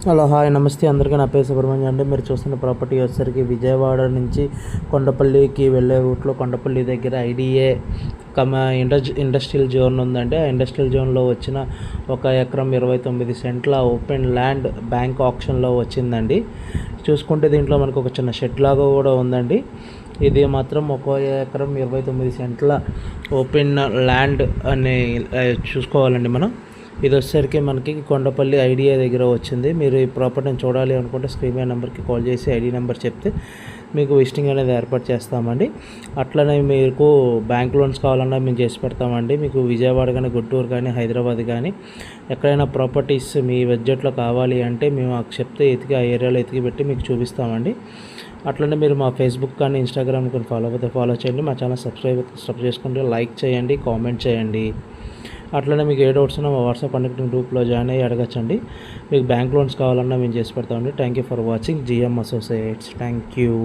Hello hi నమస్తే అందరికీ. నా పేరు సుబ్రహ్మణ్యం అండి. మీరు చూస్తున్న ప్రాపర్టీ వచ్చేసరికి విజయవాడ నుంచి కొండపల్లికి వెళ్ళే రూట్లో కొండపల్లి దగ్గర ఐడిఏ ఇండస్ట్రియల్ జోన్ ఉందండి. ఆ ఇండస్ట్రియల్ జోన్లో వచ్చిన 1 ఎకరం 29 సెంట్ల ఓపెన్ ల్యాండ్ బ్యాంక్ ఆప్షన్లో వచ్చిందండి. చూసుకుంటే దీంట్లో మనకు ఒక చిన్న షెడ్ లాగా కూడా ఉందండి. ఇది మాత్రం 1 ఎకరం 29 సెంట్ల ఓపెన్ ల్యాండ్ అని చూసుకోవాలండి మనం. ఇది వచ్చేసరికి మనకి కొండపల్లి ఐడియా దగ్గర వచ్చింది. మీరు ఈ ప్రాపర్టీని చూడాలి అనుకుంటే స్క్రీన్ మీద నెంబర్కి కాల్ చేసి ఐడి నెంబర్ చెప్తే మీకు విజిటింగ్ అనేది ఏర్పాటు చేస్తామండి. అట్లనే మీకు బ్యాంక్ లోన్స్ కావాలన్నా మేము చేసి పెడతామండి. మీకు విజయవాడ కానీ, గుంటూరు కానీ, హైదరాబాద్ కానీ ఎక్కడైనా ప్రాపర్టీస్ మీ బడ్జెట్లో కావాలి అంటే మేము చెప్తే ఆ ఏరియాలో ఎతికి పెట్టి మీకు చూపిస్తామండి. అట్లనే మీరు మా ఫేస్బుక్ కానీ, ఇన్స్టాగ్రామ్ కానీ ఫాలో చేయండి. మా ఛానల్ సబ్స్క్రైబ్ చేసుకుంటే లైక్ చేయండి, కామెంట్ చేయండి. అట్లనే మీకు ఏ డౌట్స్ ఉన్నా మా వాట్సాప్ కనెక్టింగ్ గ్రూప్లో జాయిన్ అయ్యి అడగచ్చండి. మీకు బ్యాంక్ లోన్స్ కావాలన్నా మేము చేసి పెడతామండి. Thank you for watching GM associates. Thank you.